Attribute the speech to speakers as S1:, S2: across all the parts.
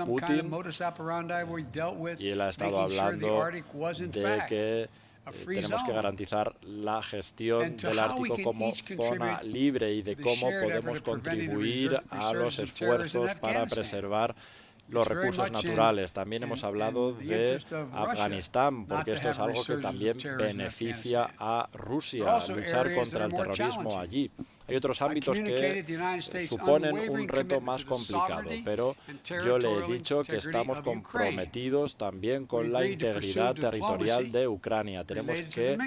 S1: Putin, y él ha estado hablando de que tenemos que garantizar la gestión del Ártico como zona libre y de cómo podemos contribuir a los esfuerzos para preservar los recursos naturales. También hemos hablado de Afganistán, porque esto es algo que también beneficia a Rusia, luchar contra el terrorismo allí. Hay otros ámbitos que suponen un reto más complicado, pero yo le he dicho que estamos comprometidos también con la integridad territorial de Ucrania. Tenemos que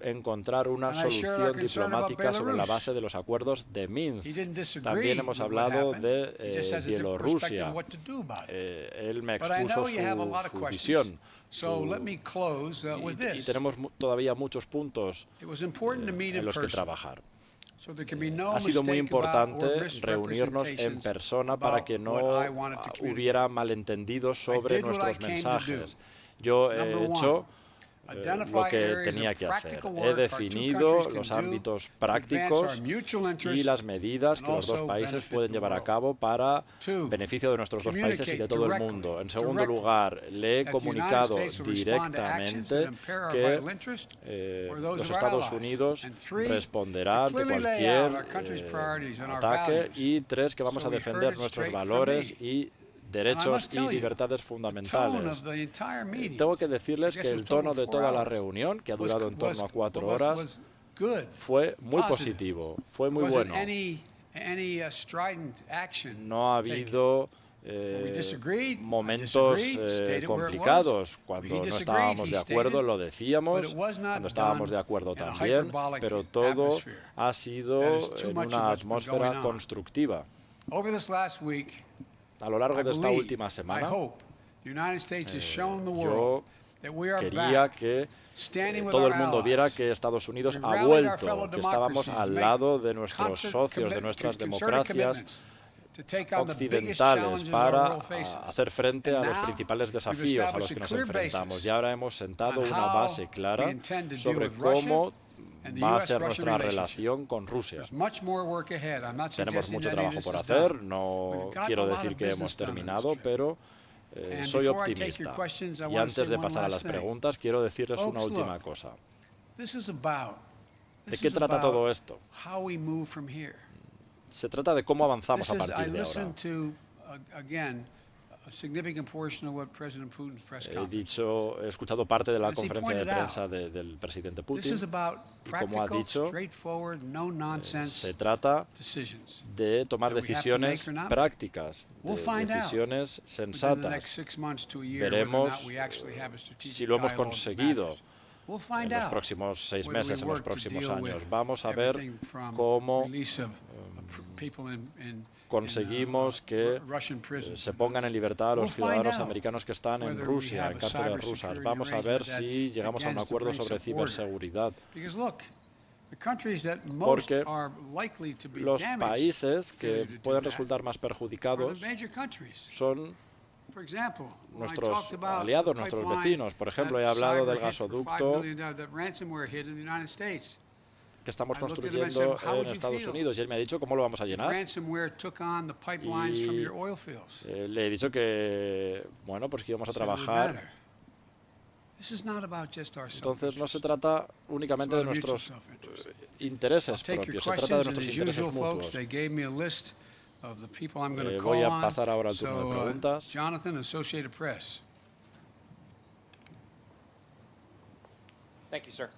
S1: encontrar una solución diplomática sobre la base de los acuerdos de Minsk. También hemos hablado de Bielorrusia. Él me expuso su visión. Y tenemos todavía muchos puntos en los que trabajar. Ha sido muy importante reunirnos en persona para que no hubiera malentendidos sobre nuestros mensajes. Yo he hecho lo que tenía que hacer. He definido los ámbitos prácticos y las medidas que los dos países pueden llevar a cabo para beneficio de nuestros dos países y de todo el mundo. En segundo lugar, le he comunicado directamente que los Estados Unidos responderán ante cualquier ataque, y tres, que vamos a defender nuestros valores y derechos y libertades fundamentales. Tengo que decirles que el tono de toda la reunión, que ha durado en torno a 4 horas, fue muy positivo, fue muy bueno. No ha habido momentos complicados. Cuando no estábamos de acuerdo lo decíamos, cuando estábamos de acuerdo también, pero todo ha sido en una atmósfera constructiva. A lo largo de esta última semana, yo quería que todo el mundo viera que Estados Unidos ha vuelto, que estábamos al lado de nuestros socios, de nuestras democracias occidentales, para hacer frente a los principales desafíos a los que nos enfrentamos. Y ahora hemos sentado una base clara sobre cómo va a ser nuestra relación con Rusia. Tenemos mucho trabajo por hacer, no quiero decir que hemos terminado, pero soy optimista. Y antes de pasar a las preguntas, quiero decirles una última cosa. ¿De qué trata todo esto? Se trata de cómo avanzamos a partir de ahora. He escuchado parte de la conferencia de prensa del presidente Putin, y como ha dicho, se trata de tomar decisiones prácticas, decisiones sensatas. Veremos si lo hemos conseguido en los próximos 6 meses, en los próximos años. Vamos a ver cómo conseguimos que se pongan en libertad a los ciudadanos americanos que están en Rusia, en cárceles rusas. Vamos a ver si llegamos a un acuerdo sobre ciberseguridad. Porque los países que pueden resultar más perjudicados son nuestros aliados, nuestros vecinos. Por ejemplo, he hablado del gasoducto que estamos construyendo en Estados Unidos, y él me ha dicho cómo lo vamos a llenar. Y le he dicho que, bueno, pues que íbamos a trabajar. Entonces no se trata únicamente de nuestros intereses propios, se trata de nuestros intereses mutuos. Voy a pasar ahora al turno de preguntas.
S2: Jonathan, Associated Press. Thank you, sir.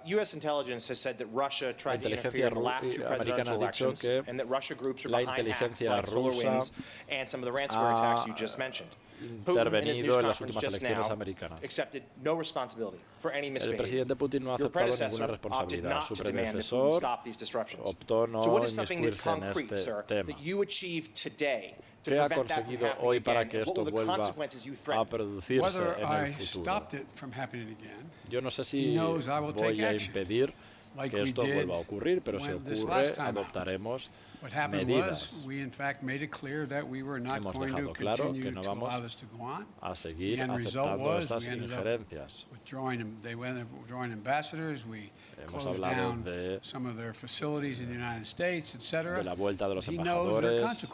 S2: U.S. intelligence has said that Russia tried to interfere in the last 2 presidential elections, and that Russia groups are behind hacks like SolarWinds and some of the ransomware attacks you just mentioned.
S1: Intervenido en las últimas elecciones americanas. El presidente Putin no ha aceptado ninguna responsabilidad. Su predecesor optó no inmiscuirse en este tema. ¿Qué ha conseguido hoy para que esto vuelva a producirse en el futuro? Yo no sé si voy a impedir que esto vuelva a ocurrir, pero si ocurre, adoptaremos medidas. Hemos dejado claro que no vamos a seguir aceptando estas injerencias. Hemos hablado de la vuelta de los embajadores.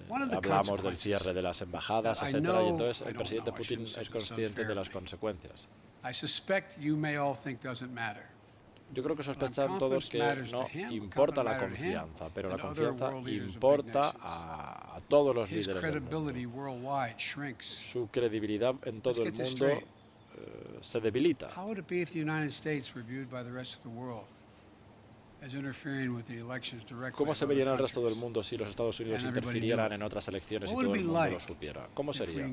S1: hablamos del cierre de las embajadas, etcétera, y entonces el presidente Putin es consciente de las consecuencias. Yo creo que sospechan todos que no importa la confianza, pero la confianza importa a todos los líderes del mundo. Su credibilidad en todo el mundo se debilita. ¿Cómo se vería en el resto del mundo si los Estados Unidos interfirieran en otras elecciones y todo el mundo lo supiera? ¿Cómo sería?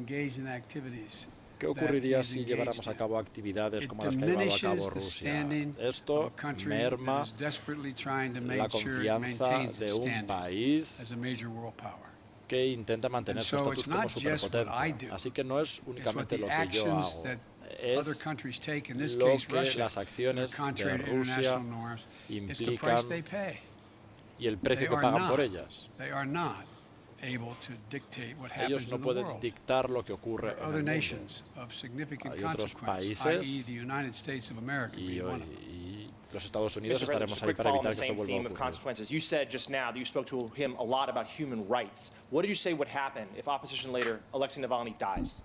S1: ¿Qué ocurriría si lleváramos a cabo actividades como las que ha llevado a cabo Rusia? Esto merma la confianza de un país que intenta mantener su estatus como superpotencia. Así que no es únicamente lo que yo hago, es lo que las acciones de Rusia implican y el precio que pagan por ellas. Ellos no pueden dictar lo que ocurre en el mundo. Hay otros países y los Estados Unidos estaremos ahí para evitar que esto vuelva a ocurrir.
S2: You said just now that you spoke to him a lot about human rights. What did you say would happen if opposition leader Alexei Navalny dies?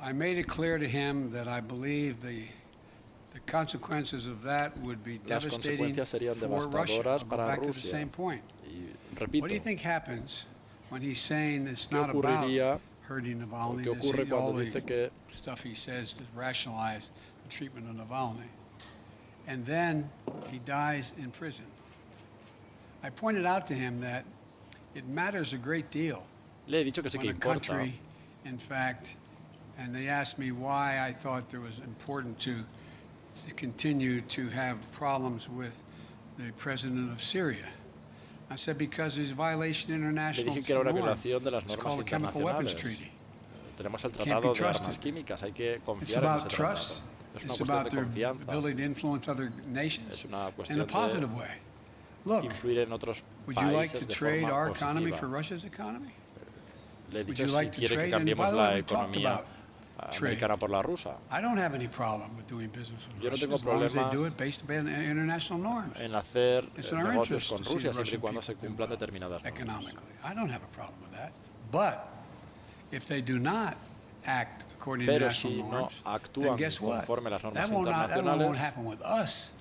S3: I made it clear to him that I believe the consequences of that would be devastating for Russia. I'll go back to the same point. What do you think happens when he's saying it's not about hurting Navalny? There's all the stuff he says to rationalize the treatment of Navalny. And then he dies in prison. I pointed out to him that it matters a great deal
S1: when a
S3: country, in fact, and they asked me why I thought it was important to continue to have problems with the president of Syria. I said because he's violating international norms. It's called the Chemical Weapons Treaty.
S1: Tenemos el tratado de armas químicas, hay que confiar en ese tratado.
S3: It's about their ability to influence other nations in a positive way. Look, would you like to trade our economy for Russia's economy? Would you like to trade? And by the way, we talked about trade. I don't have any problem with doing business with Russia as long as they do it based on international norms. It's in our interest to see the Russian people do economically. I don't have a problem with that. But if they do not act according to international norms, then guess what? That won't happen with us.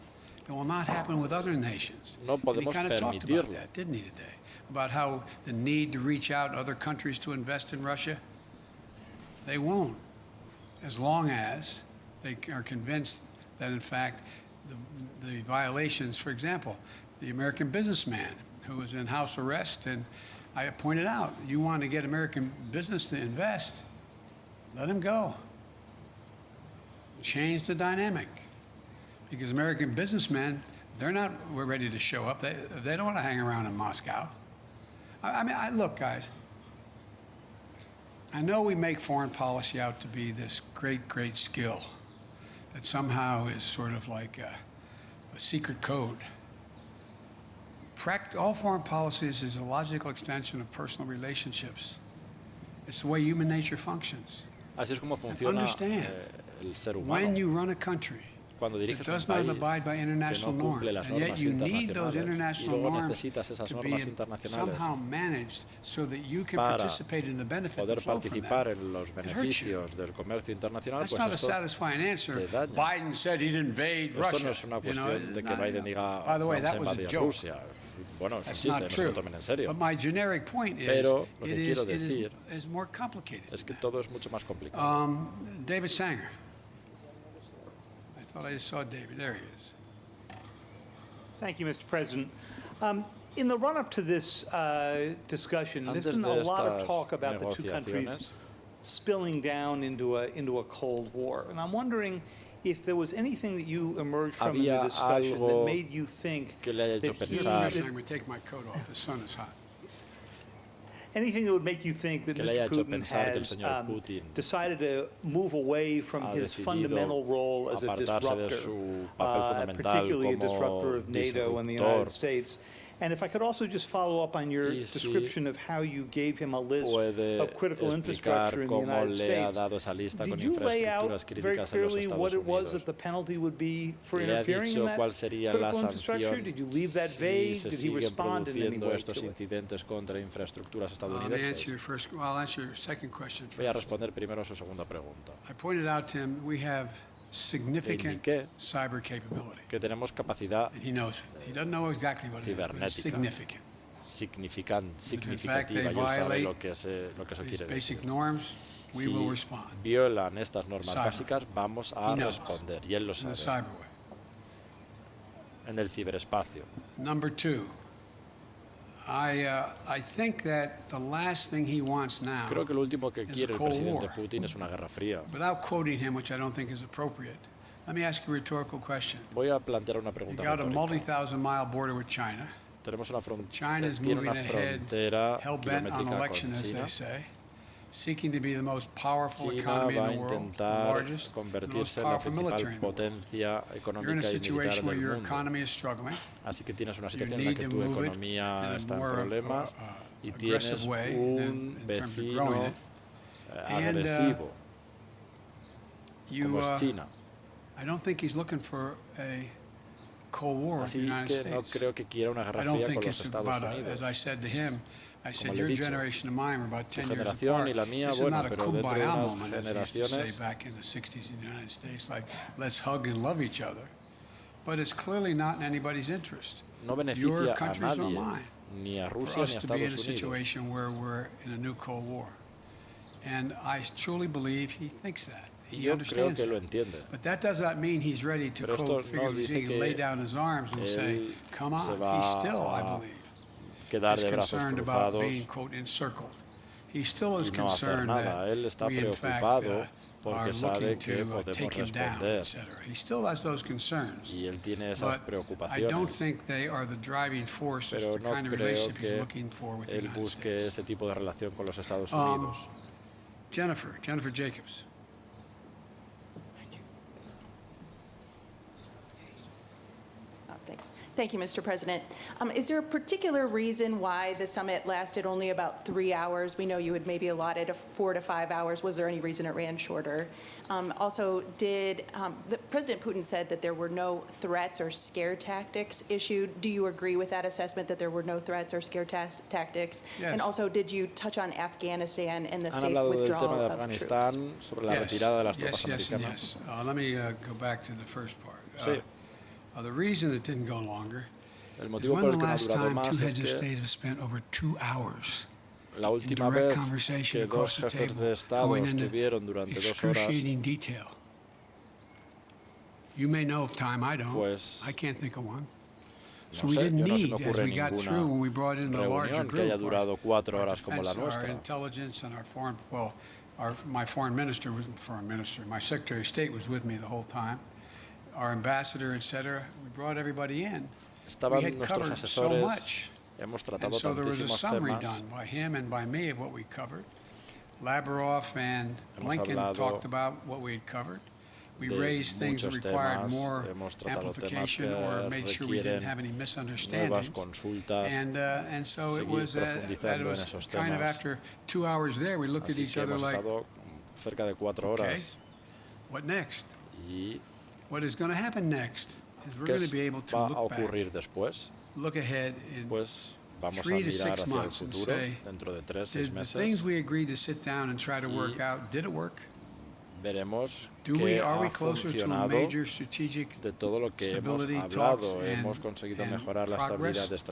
S3: It will not happen with other nations. And he kind of talked about that, didn't he, today? About how the need to reach out to other countries to invest in Russia. They won't, as long as they are convinced that, in fact, the violations, for example, the American businessman who was in house arrest, and I pointed out, you want to get American business to invest, let him go. Change the dynamic. Because American businessmen, we're ready to show up. They don't want to hang around in Moscow. I mean, look, guys, I know we make foreign policy out to be this great, great skill that somehow is sort of like a secret code. All foreign policies is a logical extension of personal relationships. It's the way human nature functions.
S1: Así es como funciona el ser humano.
S3: When you run a country that does not abide by international norms, and yet you need those international norms to be somehow managed so that you can participate in the benefits that flow from that. It hurts you. That's not a satisfying answer. Biden said he'd invade Russia. By the way, that was a joke. That's not true. But my generic point is, it is more complicated. David Sanger. I thought I just saw David. There he is.
S4: Thank you, Mr. President. In the run-up to this discussion, there's been a lot of talk about the two countries spilling down into a Cold War. And I'm wondering if there was anything that you emerged from in the discussion that made you think that
S3: I'm going to take my coat off. The sun is hot.
S4: Anything that would make you think that Mr. Putin has decided to move away from his fundamental role as a disruptor, particularly a disruptor of NATO and the United States, And if I could also just follow up on your description of how you gave him a list of critical infrastructure in the United States, did you lay out very clearly what it was that the penalty would be for interfering in that critical infrastructure? Did you leave that vague? Did he respond in any way to it?
S3: I'll answer your second question first.
S1: Voy a responder primero su segunda pregunta.
S3: I pointed out to him we have significant cyber capability.
S1: Que tenemos capacidad
S3: and he knows it. He doesn't know exactly what it is, but it's significant.
S1: Significativa, y él sabe lo que eso quiere
S3: decir.
S1: Si violan estas normas básicas, vamos a responder, y él lo sabe. En el ciberespacio.
S3: Number two, I think that the last thing he wants now
S1: Creo que lo último que quiere el presidente Putin es una guerra fría.
S3: Without quoting him, which I don't think is appropriate, let me ask you a rhetorical question.
S1: Voy a plantear una pregunta
S3: retórica. You got a multi-thousand-mile border with China.
S1: Tenemos una
S3: China is moving ahead, hell-bent on election, as they say, seeking to be the most powerful economy in the world, the largest, the most powerful military in the world. You're in a situation where your economy is struggling.
S1: Así que tienes una situación en la que tu economía está en problemas y tienes un vecino agresivo como es China.
S3: I don't think he's looking for a Cold War with the United States.
S1: No creo que quiera una guerra fría con los Estados Unidos.
S3: As I said to him, I said, your generation and mine were about 10 years apart.
S1: This
S3: is not a kumbaya moment, as they used to say back in the 60s in the United States, like, let's hug and love each other. But it's clearly not in anybody's interest. Your countries or mine.
S1: Ni a Rusia,
S3: for us to be in a situation where we're in a new Cold War. And I truly believe he thinks that. He understands that. But that does not mean he's ready to, quote, figuratively lay down his arms and say, come on. He's still, I believe, is concerned about being, quote, encircled. He still is concerned that we, in fact, are looking to take him down, etc. He still has those concerns. But I don't think they are the driving force as the kind of relationship he's looking for with the United States. Jennifer Jacobs.
S5: Thank you, Mr. President. Is there a particular reason why the summit lasted only about 3 hours? We know you had maybe allotted 4 to 5 hours. Was there any reason it ran shorter? Also, President Putin said that there were no threats or scare tactics issued. Do you agree with that assessment, that there were no threats or scare tactics?
S3: Yes.
S5: And also, did you touch on Afghanistan and the safe withdrawal of troops?
S3: Yes. Let me go back to the first part. The reason it didn't go longer is when the last time two heads of state have spent over 2 hours in direct conversation across the table, going into excruciating detail. You may know of time, I don't. I can't think of one. So we didn't need, as we got through, when we brought in the larger group, our intelligence and our foreign, my foreign minister was my Secretary of State was with me the whole time. Our ambassador, etc. We brought everybody in. We had covered so much. And so there was a summary done by him and by me of what we covered. Lavrov and Blinken talked about what we had covered. We raised things that required more amplification or made sure we didn't have any misunderstandings. And so it was kind of after 2 hours there, we looked at each other like, okay, what next? What is going to happen next is we're going to be able to look back, look ahead in 3 to 6 months and say, did the things we agreed to sit down and try to work out, did it work? Are we closer to a major strategic stability talks and progress?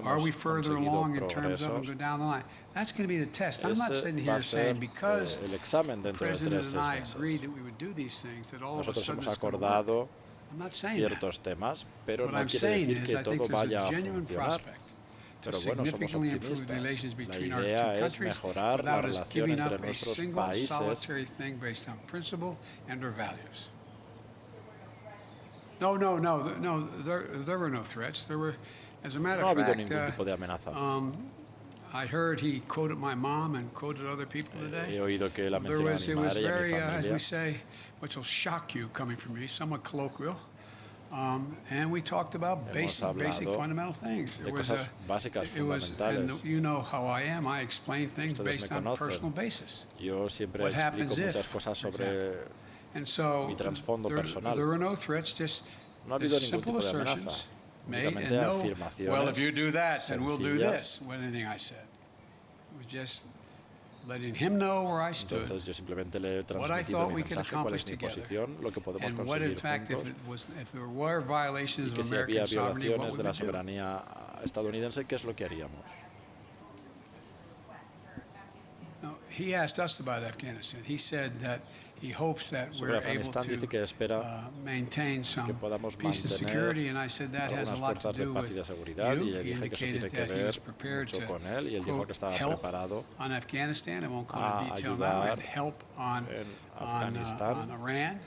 S3: Are we further along in terms of them go down the line? That's going to be the test. I'm not sitting here saying because the President and I agreed that we would do these things that all of a sudden it's going to work. I'm not saying that. What I'm saying is I think there's a genuine prospect to significantly improve the relations between our two countries without us giving up a single solitary thing based on principle and our values. No, there were no threats. There were, as a matter of fact, I heard he quoted my mom and quoted other people today. It was very, as we say, which will shock you coming from me, somewhat colloquial. And we talked about basic fundamental things.
S1: De cosas básicas, fundamentales.
S3: And you know how I am. I explain things based on personal basis.
S1: Yo siempre explico muchas cosas sobre mi trasfondo personal.
S3: There were no threats, just
S1: no ha habido ningún tipo de amenaza. Únicamente afirmaciones.
S3: Well, if you do that, then we'll do this. Anything I said. It was just letting him know where I stood.
S1: Entonces yo simplemente le he transmitido mi mensaje, cuál es mi posición, lo que podemos conseguir juntos, y que si había violaciones de la soberanía estadounidense, ¿qué es lo que haríamos?
S3: He asked us about Afghanistan. He said that he hopes that we're able to maintain some peace and security, and I said that has a lot to do with you. He indicated that he was prepared to, quote, help on Afghanistan. I won't go into detail now. And help on Iran,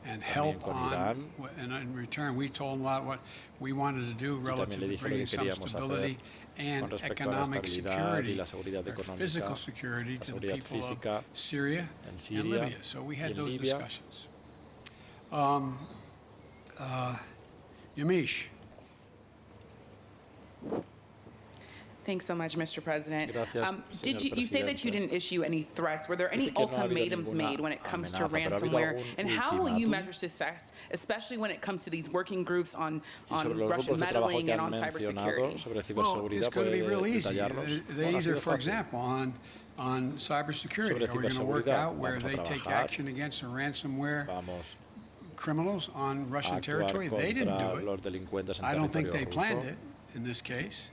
S3: and help on, and in return, we told him a lot what we wanted to do relative to bringing some stability and economic security, or physical security to the people of Syria and Libya. So we had those discussions. Yamiche.
S6: Thanks so much, Mr. President. You say that you didn't issue any threats? Were there any ultimatums made when it comes to ransomware? And how will you measure success, especially when it comes to these working groups on Russian meddling and on cybersecurity?
S3: Well, it's going to be real easy. They either, for example, on cybersecurity, are we going to work out where they take action against the ransomware criminals on Russian territory? They didn't do it. I don't think they planned it in this case.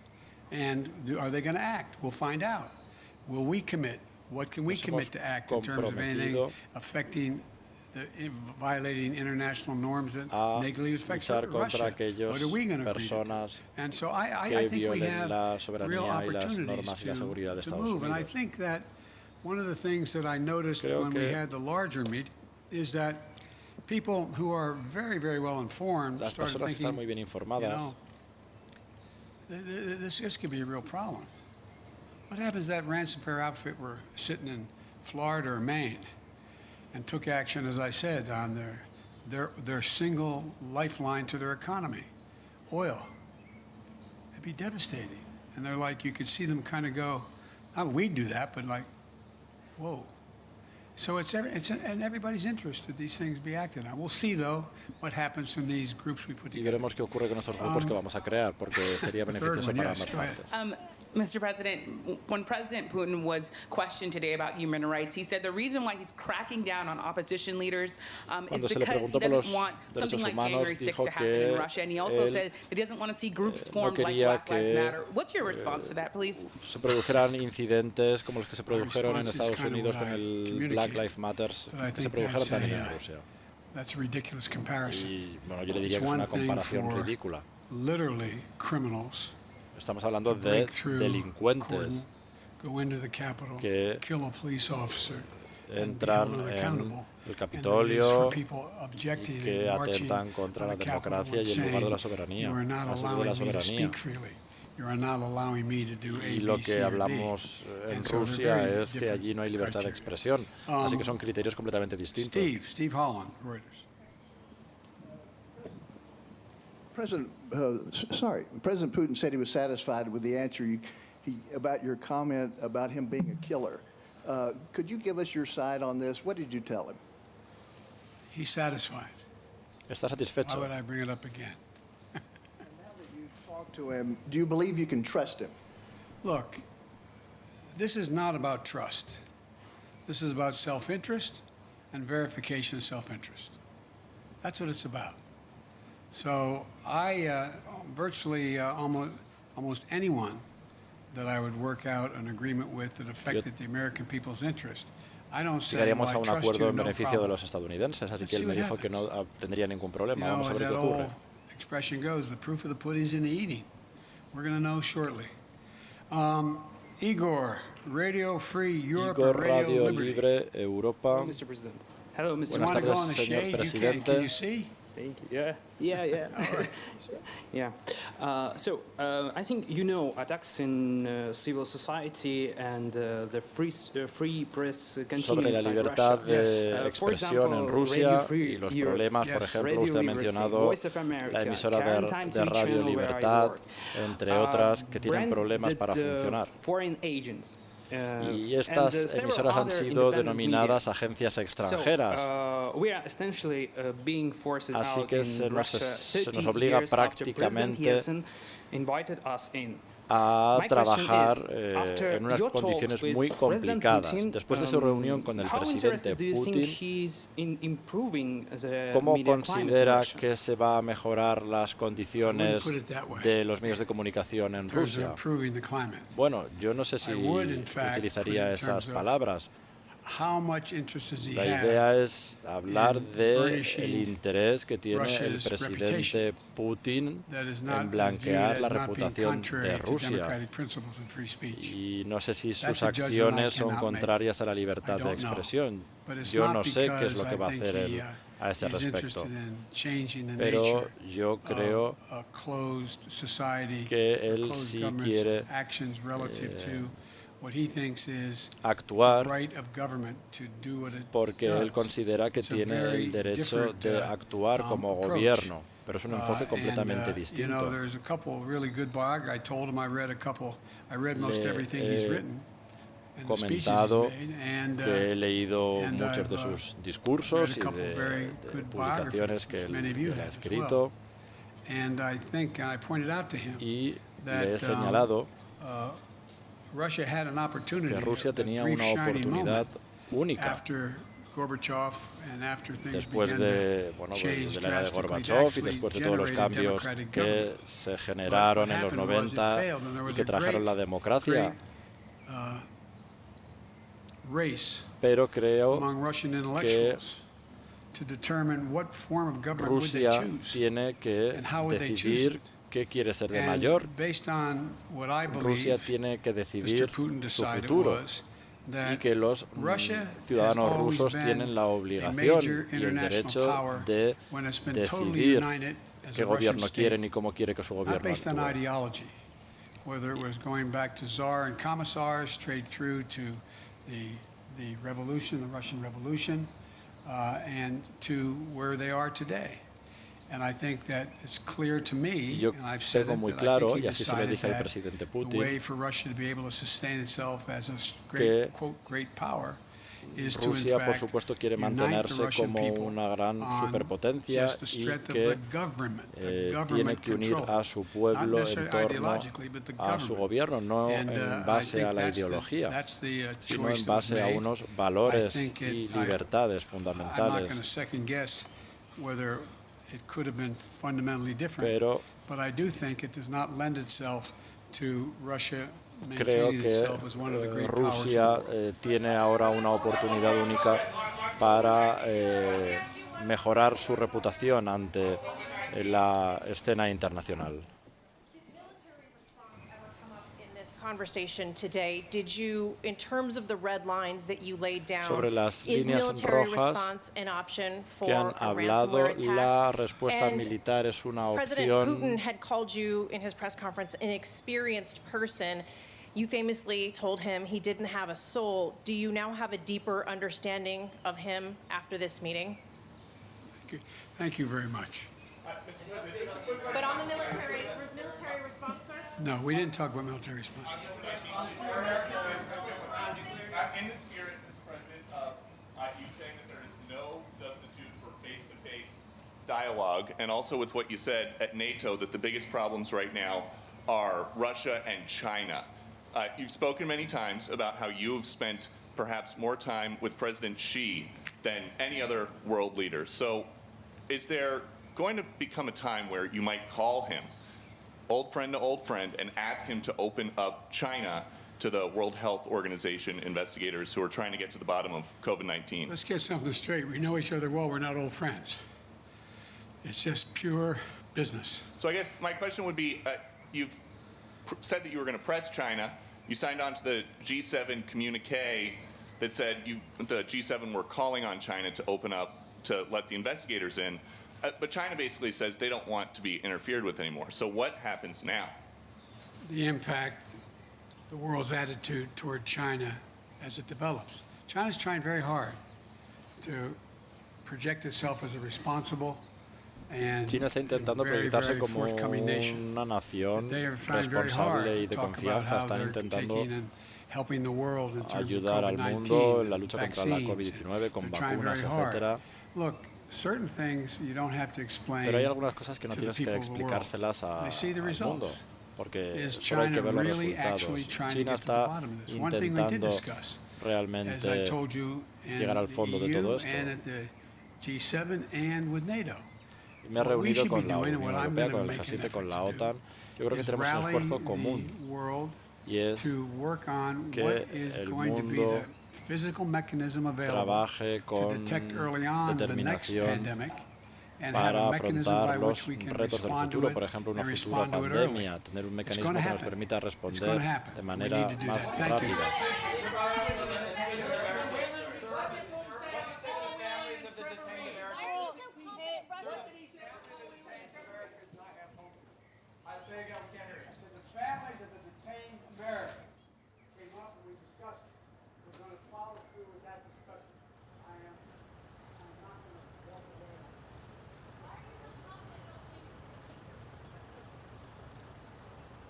S3: And are they going to act? We'll find out. Will we commit? What can we commit to act in terms of anything affecting, violating international norms that negatively affect Russia? What are we going to do? And so I think we have real opportunities to move. And I think that one of the things that I noticed when we had the larger meeting is that people who are very, very well informed started thinking, you know, this could be a real problem. What happens if that ransomware outfit were sitting in Florida or Maine and took action, as I said, on their single lifeline to their economy, oil? It'd be devastating. And they're like, you could see them kind of go, not we'd do that, but like, whoa. So it's in everybody's interest that these things be acted on. We'll see, though, what happens from these groups we put together.
S1: Y veremos qué ocurre con estos grupos que vamos a crear, porque sería beneficioso para ambas partes.
S6: Mr. President, when President Putin was questioned today about human rights, he said the reason why he's cracking down on opposition leaders is because he doesn't want something like January 6th to happen in Russia. And he also said he doesn't want to see groups formed like Black Lives Matter. What's your response to that, please?
S1: Se produjeran incidentes como los que se produjeron en Estados Unidos con el Black Lives Matter, que se produjeron también en Rusia.
S3: That's a ridiculous comparison.
S1: Y bueno, yo le diría que es una comparación ridícula.
S3: Literally criminals.
S1: Estamos hablando de delincuentes que entran en el Capitolio y que atentan contra la democracia y el lugar de la soberanía, la sede de la soberanía. Y lo que hablamos en Rusia es que allí no hay libertad de expresión, así que son criterios completamente distintos.
S3: Steve Holland, Reuters.
S7: President Putin said he was satisfied with the answer about your comment about him being a killer. Could you give us your side on this? What did you tell him?
S3: He's satisfied.
S1: Está satisfecho.
S3: Why would I bring it up again?
S7: And now that you've talked to him, do you believe you can trust him?
S3: Look, this is not about trust. This is about self-interest and verification of self-interest. That's what it's about. So I virtually almost anyone that I would work out an agreement with that affected the American people's interest. I don't say,
S1: llegaríamos a un acuerdo en beneficio de los estadounidenses, así que él me dijo que no tendría ningún problema. Vamos a ver qué ocurre.
S3: Expression goes, the proof of the pudding's in the eating. We're going to know shortly. Igor, Radio Free Europe,
S1: Igor,
S3: Radio
S1: Libre Europa.
S8: Hello, Mr. President. Hello, Mr.
S1: Buenas tardes, señor presidente.
S3: Can you see?
S8: Thank you. Yeah. So I think attacks in civil society and the free press
S1: sobre la libertad de expresión en Rusia y los problemas, por ejemplo, usted ha mencionado la emisora de Radio Libertad, entre otras, que tienen problemas para funcionar. Y estas emisoras han sido denominadas agencias extranjeras. Así que se nos obliga prácticamente a trabajar en unas condiciones muy complicadas. Después de su reunión con el presidente Putin, ¿cómo considera que se va a mejorar las condiciones de los medios de comunicación en Rusia? Bueno, yo no sé si utilizaría esas palabras. La idea es hablar del interés que tiene el presidente Putin en blanquear la reputación de Rusia. Y no sé si sus acciones son contrarias a la libertad de expresión. Yo no sé qué es lo que va a hacer él a ese respecto. Pero yo creo que él sí quiere actuar porque él considera que tiene el derecho de actuar como gobierno, pero es un enfoque completamente distinto. He comentado que he leído muchos de sus discursos y de publicaciones que él ha escrito, y le he señalado que Rusia tenía una oportunidad única después de la era de Gorbachev y después de todos los cambios que se generaron en los 90 y que trajeron la democracia. Pero creo que Rusia tiene que decidir qué quiere ser de mayor. Rusia tiene que decidir su futuro y que los ciudadanos rusos tienen la obligación y el derecho de decidir qué gobierno quieren y cómo quiere que su gobierno actúe.
S3: Whether it was going back to Tsar and commissars, straight through to the revolution, the Russian Revolution, and to where they are today. And I think that it's clear to me, and I've said it, that I think he decided that the way for Russia to be able to sustain itself as a great, quote, great power is to, in
S1: Rusia, por
S3: fact,
S1: supuesto, quiere
S3: unite the
S1: mantenerse
S3: Russian
S1: como
S3: people
S1: una gran
S3: on
S1: superpotencia
S3: just the
S1: y
S3: strength of
S1: que
S3: the government
S1: tiene que unir
S3: control,
S1: a su
S3: not
S1: pueblo en
S3: necessarily
S1: torno
S3: ideologically, but the
S1: a su
S3: government.
S1: gobierno, no
S3: And,
S1: en
S3: I
S1: base
S3: think
S1: a la
S3: that's
S1: ideología,
S3: the
S1: sino
S3: choice
S1: en
S3: that was
S1: base a
S3: made.
S1: unos valores
S3: I think
S1: y
S3: it-
S1: libertades
S3: I'm not
S1: fundamentales.
S3: going to second guess whether it could have been fundamentally different,
S1: Pero
S3: but I do think it does not lend itself to Russia
S1: creo
S3: maintaining
S1: que
S3: itself as one of the great powers in the
S1: Rusia
S3: world.
S1: tiene ahora una oportunidad única para mejorar su reputación ante la escena internacional.
S9: Conversation today, did you, in terms of the red lines that you laid down,
S1: Sobre las
S9: is
S1: líneas
S9: military
S1: rojas
S9: response an option
S1: que
S9: for
S1: han
S9: a
S1: hablado,
S9: ransomware attack?
S1: la respuesta
S9: And
S1: militar es una
S9: President
S1: opción.
S9: Putin had called you in his press conference an experienced person. You famously told him he didn't have a soul. Do you now have a deeper understanding of him after this meeting?
S3: Thank you very much.
S9: But on the military response, sir?
S3: No, we didn't talk about military response.
S10: In the spirit, Mr. President, of you saying that there is no substitute for face-to-face dialogue, and also with what you said at NATO, that the biggest problems right now are Russia and China. You've spoken many times about how you have spent perhaps more time with President Xi than any other world leader. So is there going to become a time where you might call him old friend to old friend and ask him to open up China to the World Health Organization investigators who are trying to get to the bottom of COVID-19?
S3: Let's get something straight. We know each other well. We're not old friends. It's just pure business.
S10: So I guess my question would be, you've said that you were going to press China. You signed on to the G7 communique that said the G7 were calling on China to open up, to let the investigators in. But China basically says they don't want to be interfered with anymore. So what happens now?
S3: The impact, the world's attitude toward China as it develops. China's trying very hard to project itself as a responsible and
S1: China está intentando proyectarse como una nación responsable y de confianza. Están intentando ayudar al mundo en la lucha contra la COVID-19 con vacunas, etcétera. Pero hay algunas cosas que no tienes que explicárselas al mundo, porque solo hay que ver los resultados. China está intentando realmente llegar al fondo de todo esto. Y me he reunido con la Unión Europea, con el G7, con la OTAN. Yo creo que tenemos un esfuerzo común, y es que el mundo trabaje con determinación para afrontar los retos del futuro, por ejemplo, una futura pandemia, tener un mecanismo que nos permita responder de manera más rápida.
S11: Say again, we can't hear you.